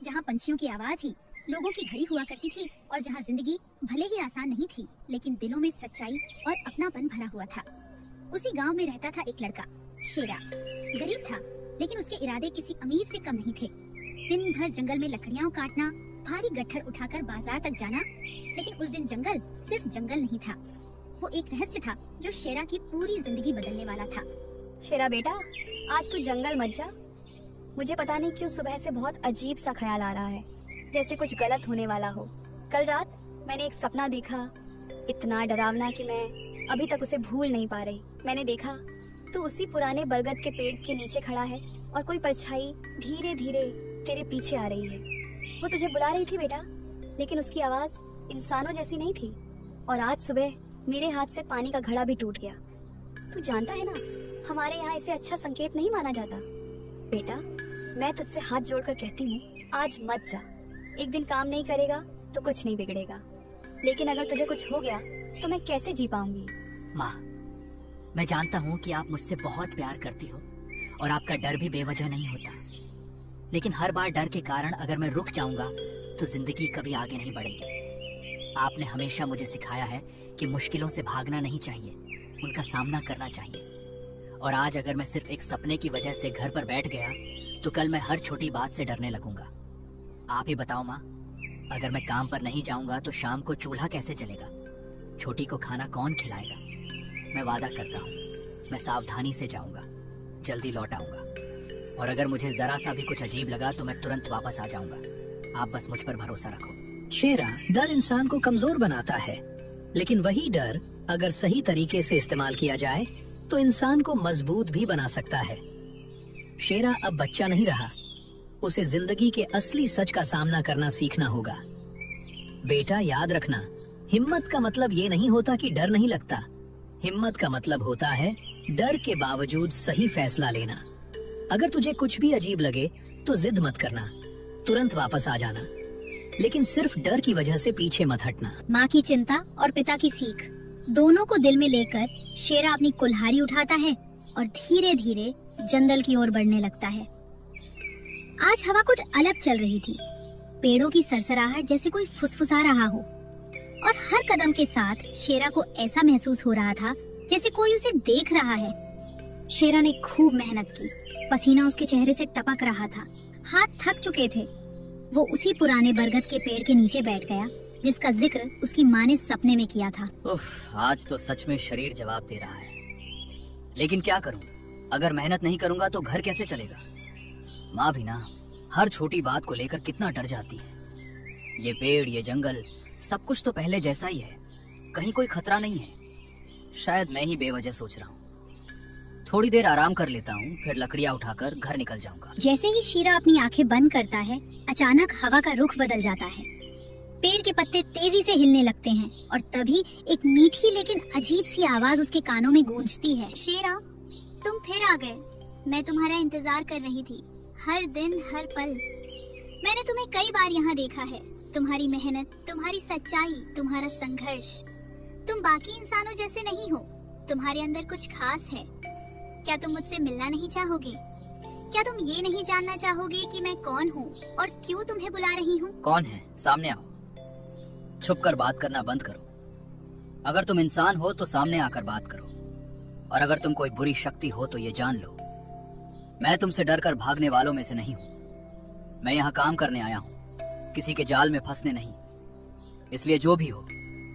जहाँ पंछियों की आवाज ही लोगों की घड़ी हुआ करती थी और जहाँ जिंदगी भले ही आसान नहीं थी लेकिन दिलों में सच्चाई और अपनापन भरा हुआ था। उसी गांव में रहता था एक लड़का, शेरा। गरीब था लेकिन उसके इरादे किसी अमीर से कम नहीं थे। दिन भर जंगल में लकड़ियां काटना, भारी गट्ठर उठाकर बाजार तक जाना। लेकिन उस दिन जंगल सिर्फ जंगल नहीं था, वो एक रहस्य था जो शेरा की पूरी जिंदगी बदलने वाला था। शेरा बेटा, आज तू जंगल मत जा। मुझे पता नहीं क्यों सुबह से बहुत अजीब सा ख्याल आ रहा है, जैसे कुछ गलत होने वाला हो। कल रात मैंने एक सपना देखा, इतना डरावना कि मैं अभी तक उसे भूल नहीं पा रही। मैंने देखा तू उसी पुराने बरगद के पेड़ के नीचे खड़ा है और कोई परछाई धीरे धीरे तेरे पीछे आ रही है। वो तुझे बुला रही थी बेटा, लेकिन उसकी आवाज इंसानों जैसी नहीं थी। और आज सुबह मेरे हाथ से पानी का घड़ा भी टूट गया। तू जानता है ना, हमारे यहाँ इसे अच्छा संकेत नहीं माना जाता। बेटा, मैं तुझसे हाथ जोड़कर कहती हूँ, आज मत जा। एक दिन काम नहीं करेगा तो कुछ नहीं बिगड़ेगा, लेकिन अगर तुझे कुछ हो गया तो मैं कैसे जी पाऊंगी? माँ, मैं जानता हूँ कि आप मुझसे बहुत प्यार करती हो और आपका डर भी बेवजह नहीं होता, लेकिन हर बार डर के कारण अगर मैं रुक जाऊंगा तो जिंदगी कभी आगे नहीं बढ़ेगी। आपने हमेशा मुझे सिखाया है कि मुश्किलों से भागना नहीं चाहिए, उनका सामना करना चाहिए। और आज अगर मैं सिर्फ एक सपने की वजह से घर पर बैठ गया तो कल मैं हर छोटी बात से डरने लगूंगा। आप ही बताओ माँ, अगर मैं काम पर नहीं जाऊंगा तो शाम को चूल्हा कैसे जलेगा? छोटी को खाना कौन खिलाएगा? मैं वादा करता हूँ, मैं सावधानी से जाऊंगा, जल्दी लौट आऊंगा। और अगर मुझे जरा सा भी कुछ अजीब लगा तो मैं तुरंत वापस आ जाऊंगा। आप बस मुझ पर भरोसा रखो। शेरा, डर इंसान को कमजोर बनाता है, लेकिन वही डर अगर सही तरीके से इस्तेमाल किया जाए तो इंसान को मजबूत भी बना सकता है। शेरा अब बच्चा नहीं रहा, उसे जिंदगी के असली सच का सामना करना सीखना होगा। बेटा, याद रखना, हिम्मत का मतलब ये नहीं होता कि डर नहीं लगता। हिम्मत का मतलब होता है डर के बावजूद सही फैसला लेना। अगर तुझे कुछ भी अजीब लगे तो जिद मत करना, तुरंत वापस आ जाना, लेकिन सिर्फ डर की वजह से पीछे मत हटना। माँ की चिंता और पिता की सीख दोनों को दिल में लेकर शेरा अपनी कुल्हाड़ी उठाता है और धीरे धीरे जंगल की ओर बढ़ने लगता है। आज हवा कुछ अलग चल रही थी, पेड़ों की सरसराहट जैसे कोई फुसफुसा रहा हो, और हर कदम के साथ शेरा को ऐसा महसूस हो रहा था जैसे कोई उसे देख रहा है। शेरा ने खूब मेहनत की, पसीना उसके चेहरे से टपक रहा था, हाथ थक चुके थे। वो उसी पुराने बरगद के पेड़ के नीचे बैठ गया जिसका जिक्र उसकी माँ ने सपने में किया था। उफ, आज तो सच में शरीर जवाब दे रहा है, लेकिन क्या करूं? अगर मेहनत नहीं करूंगा तो घर कैसे चलेगा? माँ भी ना हर छोटी बात को लेकर कितना डर जाती है। ये पेड़, ये जंगल, सब कुछ तो पहले जैसा ही है, कहीं कोई खतरा नहीं है। शायद मैं ही बेवजह सोच रहा हूँ। थोड़ी देर आराम कर लेता हूँ, फिर लकड़ियाँ उठाकर घर निकल जाऊंगा। जैसे ही शेरा अपनी आंखें बंद करता है, अचानक हवा का रुख बदल जाता है। पेड़ के पत्ते तेजी से हिलने लगते हैं और तभी एक मीठी लेकिन अजीब सी आवाज उसके कानों में गूंजती है। शेरा, तुम फिर आ गए। मैं तुम्हारा इंतजार कर रही थी, हर दिन हर पल। मैंने तुम्हें कई बार यहाँ देखा है। तुम्हारी मेहनत, तुम्हारी सच्चाई, तुम्हारा संघर्ष। तुम बाकी इंसानों जैसे नहीं हो, तुम्हारे अंदर कुछ खास है। क्या तुम मुझसे मिलना नहीं चाहोगे? क्या तुम ये नहीं जानना चाहोगे कि मैं कौन हूँ और क्यों तुम्हें बुला रही हूँ? कौन है? सामने आओ। छुप कर बात करना बंद करो। अगर तुम इंसान हो तो सामने आकर बात करो, और अगर तुम कोई बुरी शक्ति हो तो ये जान लो, मैं तुमसे डर कर भागने वालों में से नहीं हूँ। मैं यहाँ काम करने आया हूँ, किसी के जाल में फंसने नहीं। इसलिए जो भी हो,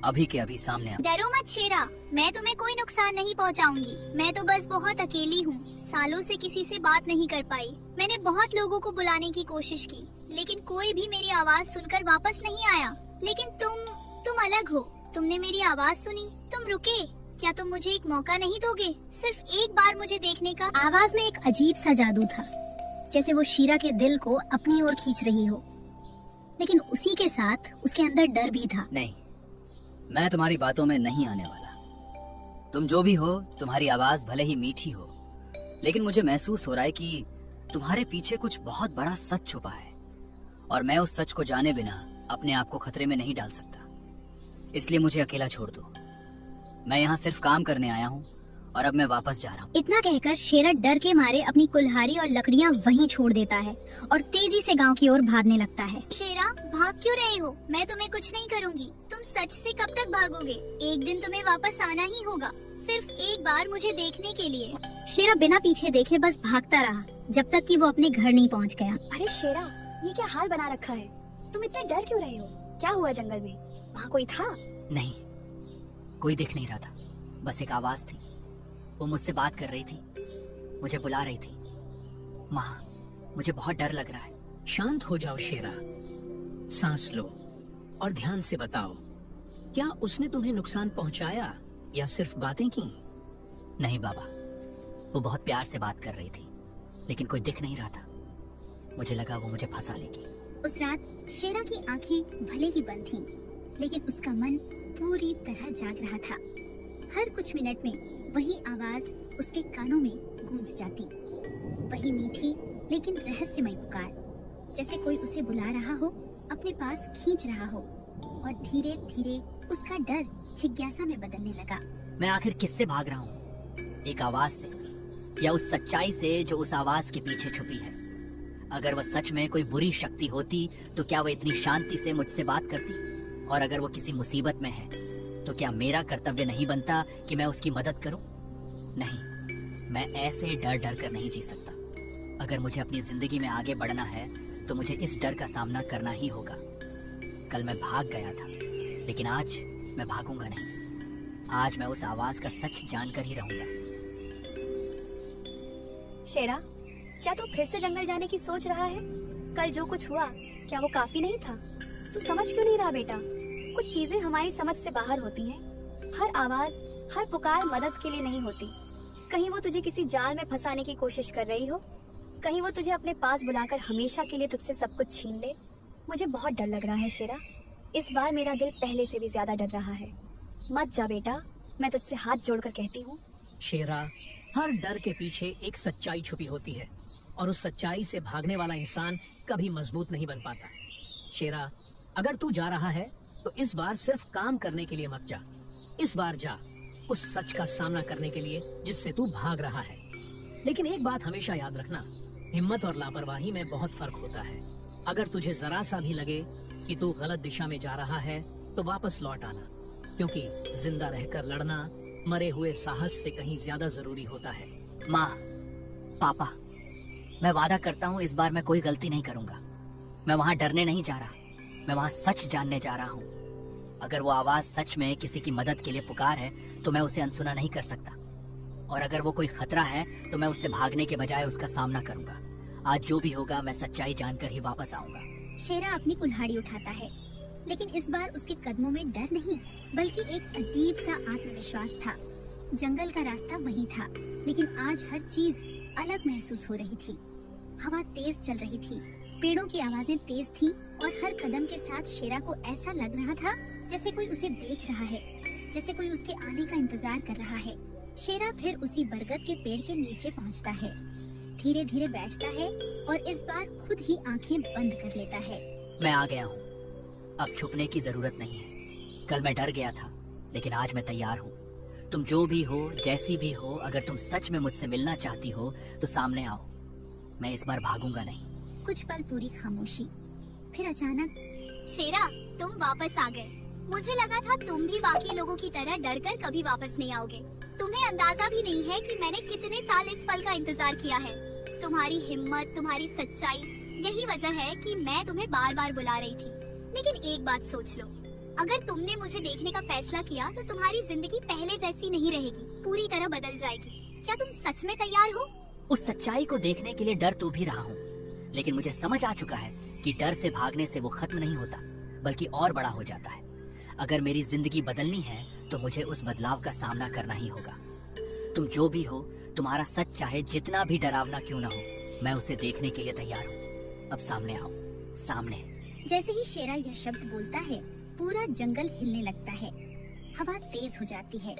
अभी के अभी सामने आ। डरो मत शेरा, मैं तुम्हें कोई नुकसान नहीं पहुंचाऊंगी। मैं तो बस बहुत अकेली हूँ, सालों से किसी से बात नहीं कर पाई। मैंने बहुत लोगों को बुलाने की कोशिश की, लेकिन कोई भी मेरी आवाज सुनकर वापस नहीं आया। लेकिन तुम अलग हो। तुमने मेरी आवाज सुनी, तुम रुके। क्या तुम मुझे एक मौका नहीं दोगे? सिर्फ एक बार मुझे देखने का। आवाज में एक अजीब सा जादू था, जैसे वो शेरा के दिल को अपनी ओर खींच रही हो, लेकिन उसी के साथ उसके अंदर डर भी था। नहीं, मैं तुम्हारी बातों में नहीं आने वाला। तुम जो भी हो, तुम्हारी आवाज भले ही मीठी हो, लेकिन मुझे महसूस हो रहा है कि तुम्हारे पीछे कुछ बहुत बड़ा सच छुपा है, और मैं उस सच को जाने बिना अपने आप को खतरे में नहीं डाल सकता। इसलिए मुझे अकेला छोड़ दो। मैं यहाँ सिर्फ काम करने आया हूँ और अब मैं वापस जा रहा हूँ। इतना कहकर शेरा डर के मारे अपनी कुल्हाड़ी और लकड़ियाँ वहीं छोड़ देता है और तेजी से गांव की ओर भागने लगता है। शेरा, भाग क्यों रहे हो? मैं तुम्हें कुछ नहीं करूँगी। तुम सच से कब तक भागोगे? एक दिन तुम्हें वापस आना ही होगा, सिर्फ एक बार मुझे देखने के लिए। शेरा बिना पीछे देखे बस भागता रहा जब तक कि वो अपने घर नहीं पहुंच गया। अरे शेरा, ये क्या हाल बना रखा है? तुम इतने डर क्यों रहे हो? क्या हुआ जंगल में? वहाँ कोई था? नहीं, कोई दिख नहीं रहा था। बस एक आवाज थी, वो मुझसे बात कर रही थी, मुझे बुला रही थी। माँ, मुझे बहुत डर लग रहा है। शांत हो जाओ शेरा, सांस लो और ध्यान से बताओ, क्या उसने तुम्हें नुकसान पहुंचाया या सिर्फ बातें की? नहीं बाबा, वो बहुत प्यार से बात कर रही थी, लेकिन कोई दिख नहीं रहा था। मुझे लगा वो मुझे फंसा लेगी। उस रात शेरा की आंखें भले ही बंद थीं, लेकिन उसका मन पूरी तरह जाग रहा था। हर कुछ मिनट में वही आवाज उसके कानों में गूंज जाती, वही मीठी लेकिन रहस्यमय पुकार, जैसे कोई उसे बुला रहा हो, अपने पास खींच रहा हो। और धीरे धीरे उसका डर जिज्ञासा में बदलने लगा। मैं आखिर किससे भाग रहा हूँ? एक आवाज से या उस सच्चाई से जो उस आवाज के पीछे छुपी है? अगर वह सच में कोई बुरी शक्ति होती तो क्या वह इतनी शांति से मुझसे बात करती? और अगर वो किसी मुसीबत में है तो क्या मेरा कर्तव्य नहीं बनता कि मैं उसकी मदद करूं? नहीं, मैं ऐसे डर डर कर नहीं जी सकता। अगर मुझे अपनी जिंदगी में आगे बढ़ना है तो मुझे इस डर का सामना करना ही होगा। कल मैं भाग गया था, लेकिन आज मैं भागूंगा नहीं। आज मैं उस आवाज का सच जानकर ही रहूंगा। शेरा, क्या तू फिर से जंगल जाने की सोच रहा है? कल जो कुछ हुआ, क्या वो काफी नहीं था? तू समझ क्यों नहीं रहा बेटा? कुछ चीजें हमारी समझ से बाहर होती हैं। हर आवाज, हर पुकार मदद के लिए नहीं होती। कहीं वो तुझे किसी जाल में फंसाने की कोशिश कर रही हो, कहीं वो तुझे अपने पास बुलाकर हमेशा के लिए तुझसे सब कुछ छीन ले। मुझे बहुत डर लग रहा है शेरा। इस बार मेरा दिल पहले से भी ज्यादा डर रहा है। मत जा बेटा, मैं तुझसे हाथ जोड़कर कहती हूँ। शेरा, हर डर के पीछे एक सच्चाई छुपी होती है और उस सच्चाई से भागने वाला इंसान कभी मजबूत नहीं बन पाता। शेरा, अगर तू जा रहा है तो इस बार सिर्फ काम करने के लिए मत जा। इस बार जा उस सच का सामना करने के लिए जिससे तू भाग रहा है। लेकिन एक बात हमेशा याद रखना, हिम्मत और लापरवाही में बहुत फर्क होता है। अगर तुझे जरा सा भी लगे कि तू गलत दिशा में जा रहा है तो वापस लौट आना, क्योंकि जिंदा रहकर लड़ना मरे हुए साहस से कहीं ज्यादा जरूरी होता है। माँ, पापा, मैं वादा करता हूँ इस बार मैं कोई गलती नहीं करूंगा। मैं वहाँ डरने नहीं जा रहा, मैं वहाँ सच जानने जा रहा हूँ। अगर वो आवाज सच में किसी की मदद के लिए पुकार है तो मैं उसे अनसुना नहीं कर सकता। और अगर वो कोई खतरा है तो मैं उससे भागने के बजाय उसका सामना करूंगा। आज जो भी होगा मैं सच्चाई जानकर ही वापस आऊंगा। शेरा अपनी कुल्हाड़ी उठाता है, लेकिन इस बार उसके कदमों में डर नहीं बल्कि एक अजीब सा आत्मविश्वास था। जंगल का रास्ता वही था, लेकिन आज हर चीज अलग महसूस हो रही थी। हवा तेज चल रही थी, पेड़ों की आवाजें तेज थीं और हर कदम के साथ शेरा को ऐसा लग रहा था जैसे कोई उसे देख रहा है, जैसे कोई उसके आने का इंतजार कर रहा है। शेरा फिर उसी बरगद के पेड़ के नीचे पहुंचता है, धीरे धीरे बैठता है और इस बार खुद ही आंखें बंद कर लेता है। मैं आ गया हूँ, अब छुपने की जरूरत नहीं है। कल मैं डर गया था, लेकिन आज मैं तैयार हूँ। तुम जो भी हो, जैसी भी हो, अगर तुम सच में मुझसे मिलना चाहती हो तो सामने आओ। मैं इस बार भागूंगा नहीं। कुछ पल पूरी खामोशी, फिर अचानक, शेरा, तुम वापस आ गए। मुझे लगा था तुम भी बाकी लोगों की तरह डरकर कभी वापस नहीं आओगे। तुम्हें अंदाजा भी नहीं है कि मैंने कितने साल इस पल का इंतजार किया है। तुम्हारी हिम्मत, तुम्हारी सच्चाई, यही वजह है कि मैं तुम्हें बार बार बुला रही थी। लेकिन एक बात सोच लो, अगर तुमने मुझे देखने का फैसला किया तो तुम्हारी जिंदगी पहले जैसी नहीं रहेगी, पूरी तरह बदल जाएगी। क्या तुम सच में तैयार हो? उस सच्चाई को देखने के लिए डर तो भी रहा हूँ, लेकिन मुझे समझ आ चुका है कि डर से भागने से वो खत्म नहीं होता, बल्कि और बड़ा हो जाता है। अगर मेरी जिंदगी बदलनी है तो मुझे उस बदलाव का सामना करना ही होगा। तुम जो भी हो, तुम्हारा सच चाहे जितना भी डरावना क्यों ना हो, मैं उसे देखने के लिए तैयार हूँ। अब सामने आओ, सामने। जैसे ही शेरा यह शब्द बोलता है, पूरा जंगल हिलने लगता है। हवा तेज हो जाती है,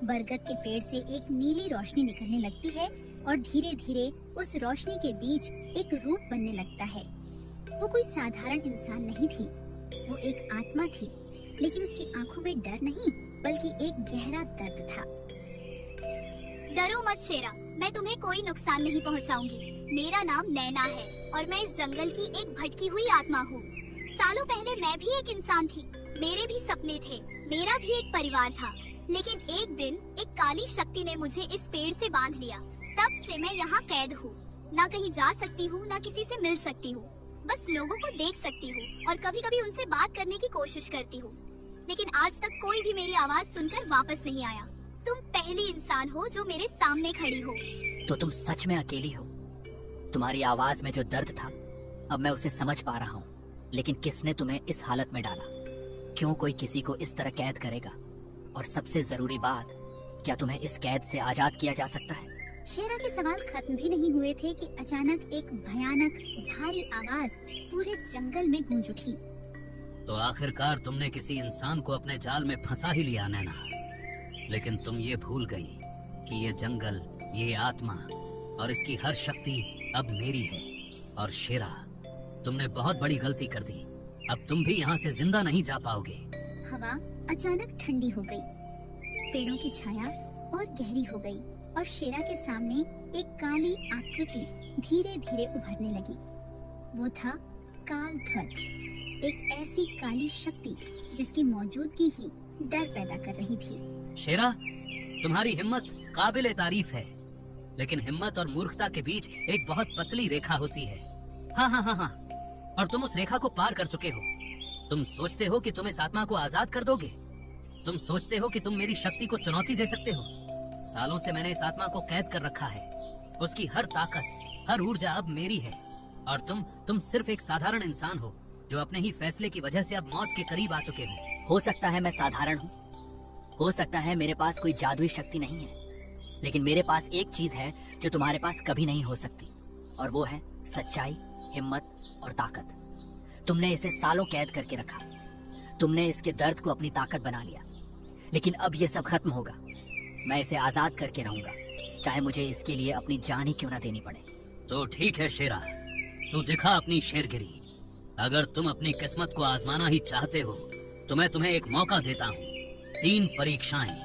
बरगद के पेड़ से एक नीली रोशनी निकलने लगती है और धीरे धीरे उस रोशनी के बीच एक रूप बनने लगता है। वो कोई साधारण इंसान नहीं थी, वो एक आत्मा थी, लेकिन उसकी आंखों में डर नहीं बल्कि एक गहरा दर्द था। डरो मत शेरा, मैं तुम्हें कोई नुकसान नहीं पहुंचाऊंगी। मेरा नाम नैना है और मैं इस जंगल की एक भटकी हुई आत्मा हूँ। सालों पहले मैं भी एक इंसान थी, मेरे भी सपने थे, मेरा भी एक परिवार था। लेकिन एक दिन एक काली शक्ति ने मुझे इस पेड़ से बांध लिया। तब से मैं यहाँ कैद हूँ, ना कहीं जा सकती हूँ, ना किसी से मिल सकती हूँ। बस लोगों को देख सकती हूँ और कभी कभी उनसे बात करने की कोशिश करती हूँ, लेकिन आज तक कोई भी मेरी आवाज सुनकर वापस नहीं आया। तुम पहली इंसान हो जो मेरे सामने खड़ी हो। तो तुम सच में अकेली हो। तुम्हारी आवाज में जो दर्द था अब मैं उसे समझ पा रहा हूँ। लेकिन किसने तुम्हें इस हालत में डाला? क्यों कोई किसी को इस तरह कैद करेगा? और सबसे जरूरी बात, क्या तुम्हें इस कैद से आजाद किया जा सकता है? शेरा के सवाल खत्म भी नहीं हुए थे कि अचानक एक भयानक भारी आवाज पूरे जंगल में गूंज उठी। तो आखिरकार तुमने किसी इंसान को अपने जाल में फंसा ही लिया नैना। लेकिन तुम ये भूल गई कि ये जंगल, ये आत्मा और इसकी हर शक्ति अब मेरी है। और शेरा, तुमने बहुत बड़ी गलती कर दी। अब तुम भी यहाँ से जिंदा नहीं जा पाओगे। हवा अचानक ठंडी हो गई, पेड़ों की छाया और गहरी हो गई और शेरा के सामने एक काली आकृति धीरे धीरे उभरने लगी। वो था काल ध्वज, एक ऐसी काली शक्ति जिसकी मौजूदगी ही डर पैदा कर रही थी। शेरा, तुम्हारी हिम्मत काबिले तारीफ है, लेकिन हिम्मत और मूर्खता के बीच एक बहुत पतली रेखा होती है। हाँ, और तुम उस रेखा को पार कर चुके हो। तुम सोचते हो कि तुम इस आत्मा को आजाद कर दोगे। तुम सोचते हो कि तुम मेरी शक्ति को चुनौती दे सकते हो। सालों से मैंने इस आत्मा को कैद कर रखा है। उसकी हर ताकत, हर ऊर्जा अब मेरी है। और तुम सिर्फ एक साधारण इंसान हो जो अपने ही फैसले की वजह से अब मौत के करीब आ चुके हो सकता है मैं साधारण हूँ, हो सकता है मेरे पास कोई जादुई शक्ति नहीं है, लेकिन मेरे पास एक चीज है जो तुम्हारे पास कभी नहीं हो सकती, और वो है सच्चाई, हिम्मत और ताकत। तुमने इसे सालों कैद करके रखा, तुमने इसके दर्द को अपनी ताकत बना लिया, लेकिन अब ये सब खत्म होगा। मैं इसे आजाद करके रहूंगा, चाहे मुझे इसके लिए अपनी जान ही क्यों ना देनी पड़े। तो ठीक है शेरा, तू दिखा अपनी शेरगिरी। अगर तुम अपनी किस्मत को आजमाना ही चाहते हो तो मैं तुम्हें एक मौका देता हूँ। 3 परीक्षाएं,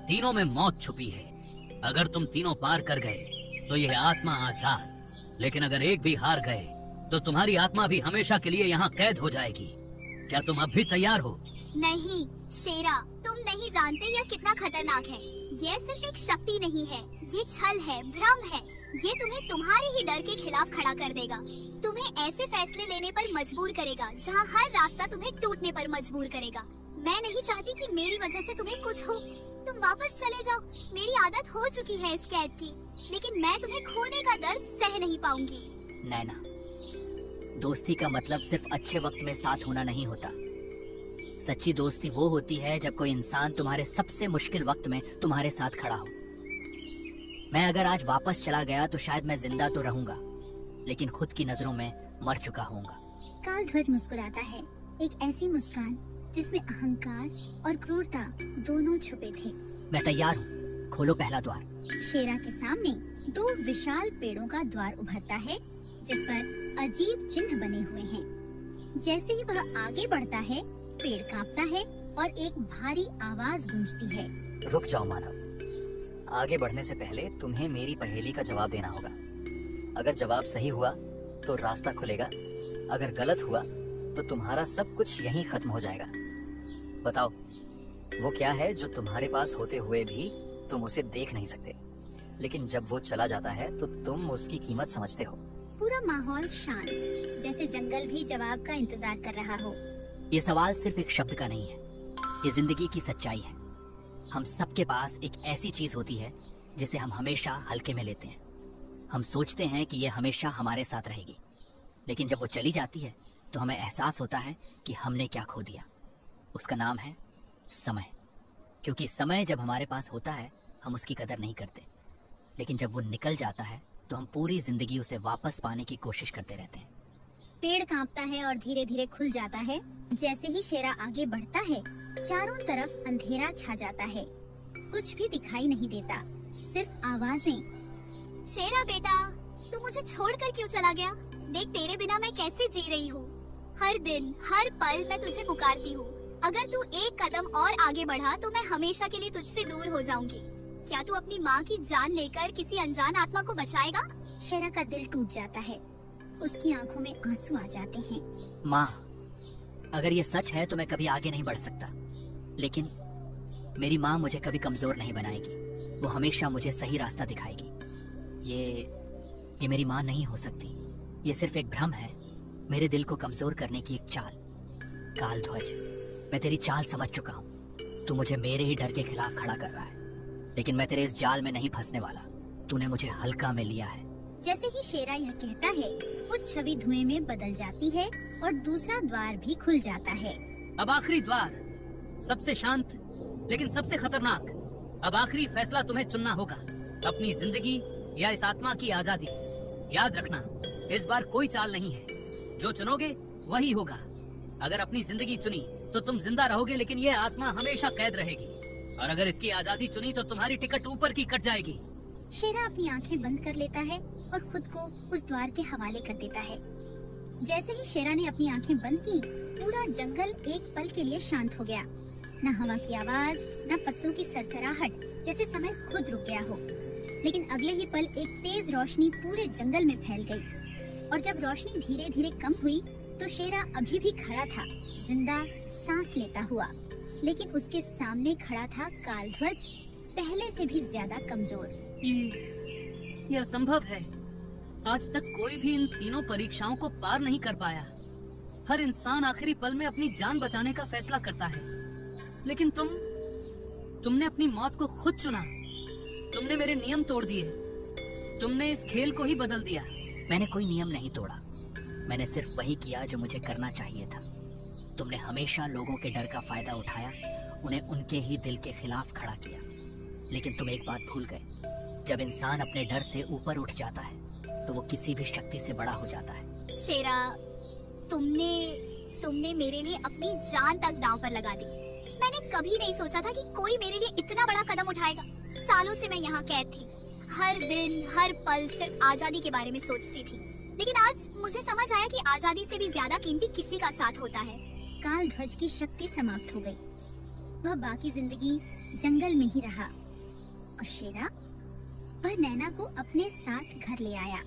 तीनों में मौत छुपी है। अगर तुम तीनों पार कर गए तो यह आत्मा आजाद, लेकिन अगर एक भी हार गए तो तुम्हारी आत्मा भी हमेशा के लिए यहाँ कैद हो जाएगी। क्या तुम अब भी तैयार हो? नहीं शेरा, तुम नहीं जानते यह कितना खतरनाक है। यह सिर्फ एक शक्ति नहीं है, ये छल है, भ्रम है। ये तुम्हें तुम्हारे ही डर के खिलाफ खड़ा कर देगा, तुम्हें ऐसे फैसले लेने पर मजबूर करेगा जहाँ हर रास्ता तुम्हें टूटने पर मजबूर करेगा। मैं नहीं चाहती कि मेरी वजह से तुम्हें कुछ हो। तुम वापस चले जाओ, मेरी आदत हो चुकी है इस कैद की, लेकिन मैं तुम्हें खोने का दर्द सह नहीं पाऊंगी। नैना, दोस्ती का मतलब सिर्फ अच्छे वक्त में साथ होना नहीं होता। सच्ची दोस्ती वो होती है जब कोई इंसान तुम्हारे सबसे मुश्किल वक्त में तुम्हारे साथ खड़ा हो। मैं अगर आज वापस चला गया तो शायद मैं जिंदा तो रहूंगा, लेकिन खुद की नजरों में मर चुका होऊंगा। काल ध्वज मुस्कुराता है, एक ऐसी मुस्कान जिसमें अहंकार और क्रूरता दोनों छुपे थे। मैं तैयार हूँ, खोलो पहला द्वार। शेरा के सामने 2 विशाल पेड़ों का द्वार उभरता है जिस पर अजीब चिन्ह बने हुए हैं। जैसे ही वह आगे बढ़ता है, पेड़ कांपता है और एक भारी आवाज गूंजती है। रुक जाओ मानव, आगे बढ़ने से पहले तुम्हें मेरी पहेली का जवाब देना होगा। अगर जवाब सही हुआ तो रास्ता खुलेगा, अगर गलत हुआ तो तुम्हारा सब कुछ यहीं खत्म हो जाएगा। बताओ, वो क्या है जो तुम्हारे पास होते हुए भी तुम उसे देख नहीं सकते, लेकिन जब वो चला जाता है तो तुम उसकी कीमत समझते हो? पूरा माहौल शांत, जैसे जंगल भी जवाब का इंतजार कर रहा हो। ये सवाल सिर्फ एक शब्द का नहीं है, ये जिंदगी की सच्चाई है। हम सबके पास एक ऐसी चीज होती है जिसे हम हमेशा हल्के में लेते हैं। हम सोचते हैं कि ये हमेशा हमारे साथ रहेगी, लेकिन जब वो चली जाती है तो हमें एहसास होता है कि हमने क्या खो दिया। उसका नाम है समय। क्योंकि समय जब हमारे पास होता है हम उसकी कदर नहीं करते, लेकिन जब वो निकल जाता है तो हम पूरी जिंदगी उसे वापस पाने की कोशिश करते रहते हैं। पेड़ कांपता है और धीरे धीरे खुल जाता है। जैसे ही शेरा आगे बढ़ता है, चारों तरफ अंधेरा छा जाता है। कुछ भी दिखाई नहीं देता, सिर्फ आवाजें। शेरा बेटा, तू मुझे छोड़कर क्यों चला गया? देख, तेरे बिना मैं कैसे जी रही हूँ। हर दिन, हर पल मैं तुझे पुकारती हूँ। अगर तू एक कदम और आगे बढ़ा तो मैं हमेशा के लिए तुझसे दूर हो जाऊंगी। क्या तू अपनी माँ की जान लेकर किसी अनजान आत्मा को बचाएगा? शेरा का दिल टूट जाता है, उसकी आंखों में आंसू आ जाते हैं। माँ, अगर ये सच है तो मैं कभी आगे नहीं बढ़ सकता, लेकिन मेरी माँ मुझे कभी कमजोर नहीं बनाएगी। वो हमेशा मुझे सही रास्ता दिखाएगी। ये मेरी माँ नहीं हो सकती। ये सिर्फ एक भ्रम है, मेरे दिल को कमजोर करने की एक चाल। काल ध्वज, मैं तेरी चाल समझ चुका हूँ। तू मुझे मेरे ही डर के खिलाफ खड़ा कर रहा है, लेकिन मैं तेरे इस जाल में नहीं फंसने वाला। तूने मुझे हल्का में लिया है। जैसे ही शेरा यह कहता है, वो छवि धुएं में बदल जाती है और दूसरा द्वार भी खुल जाता है। अब आखिरी द्वार, सबसे शांत लेकिन सबसे खतरनाक। अब आखिरी फैसला तुम्हें चुनना होगा, अपनी जिंदगी या इस आत्मा की आजादी। याद रखना, इस बार कोई चाल नहीं है, जो चुनोगे वही होगा। अगर अपनी जिंदगी चुनी तो तुम जिंदा रहोगे, लेकिन ये आत्मा हमेशा कैद रहेगी। और अगर इसकी आजादी चुनी तो तुम्हारी टिकट ऊपर की कट जाएगी। शेरा अपनी आंखें बंद कर लेता है और खुद को उस द्वार के हवाले कर देता है। जैसे ही शेरा ने अपनी आंखें बंद की, पूरा जंगल एक पल के लिए शांत हो गया। न हवा की आवाज, न पत्तों की सरसराहट, जैसे समय खुद रुक गया हो। लेकिन अगले ही पल एक तेज रोशनी पूरे जंगल में फैल गई, और जब रोशनी धीरे धीरे कम हुई तो शेरा अभी भी खड़ा था, जिंदा, सांस लेता हुआ। लेकिन उसके सामने खड़ा था कालध्वज, पहले से भी ज्यादा कमजोर। ये असंभव है। आज तक कोई भी इन तीनों परीक्षाओं को पार नहीं कर पाया। हर इंसान आखिरी पल में अपनी जान बचाने का फैसला करता है, लेकिन तुमने अपनी मौत को खुद चुना। तुमने मेरे नियम तोड़ दिए, तुमने इस खेल को ही बदल दिया। मैंने कोई नियम नहीं तोड़ा, मैंने सिर्फ वही किया जो मुझे करना चाहिए था। तुमने हमेशा लोगों के डर का फायदा उठाया, उन्हें उनके ही दिल के खिलाफ खड़ा किया। लेकिन तुम एक बात भूल गए, जब इंसान अपने डर से ऊपर उठ जाता है तो वो किसी भी शक्ति से बड़ा हो जाता है। शेरा, तुमने मेरे लिए अपनी जान तक दांव पर लगा दी। मैंने कभी नहीं सोचा था कि कोई मेरे लिए इतना बड़ा कदम उठाएगा। सालों से मैं यहाँ कैद थी, हर दिन हर पल सिर्फ आजादी के बारे में सोचती थी। लेकिन आज मुझे समझ आया कि आजादी से भी ज्यादा कीमती किसी का साथ होता है। काल ध्वज की शक्ति समाप्त हो गई। वह बाकी जिंदगी जंगल में ही रहा, और शेरा वह नैना को अपने साथ घर ले आया।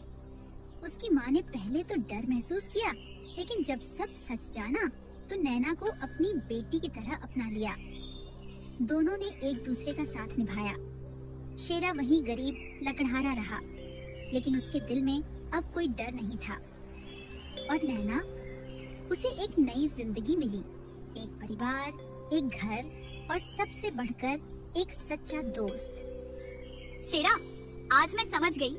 उसकी माँ ने पहले तो डर महसूस किया, लेकिन जब सब सच जाना तो नैना को अपनी बेटी की तरह अपना लिया। दोनों ने एक दूसरे का साथ निभाया। शेरा वही गरीब लकड़हारा रहा, लेकिन उसके दिल में अब कोई डर नहीं था। और नैना, उसे एक नई जिंदगी मिली, एक परिवार, एक घर, और सबसे बढ़कर एक सच्चा दोस्त। शेरा, आज मैं समझ गई,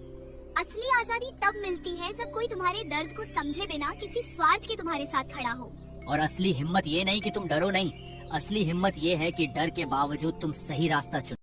असली आजादी तब मिलती है जब कोई तुम्हारे दर्द को समझे बिना किसी स्वार्थ के तुम्हारे साथ खड़ा हो। और असली हिम्मत ये नहीं कि तुम डरो नहीं, असली हिम्मत ये है कि डर के बावजूद तुम सही रास्ता चुनो।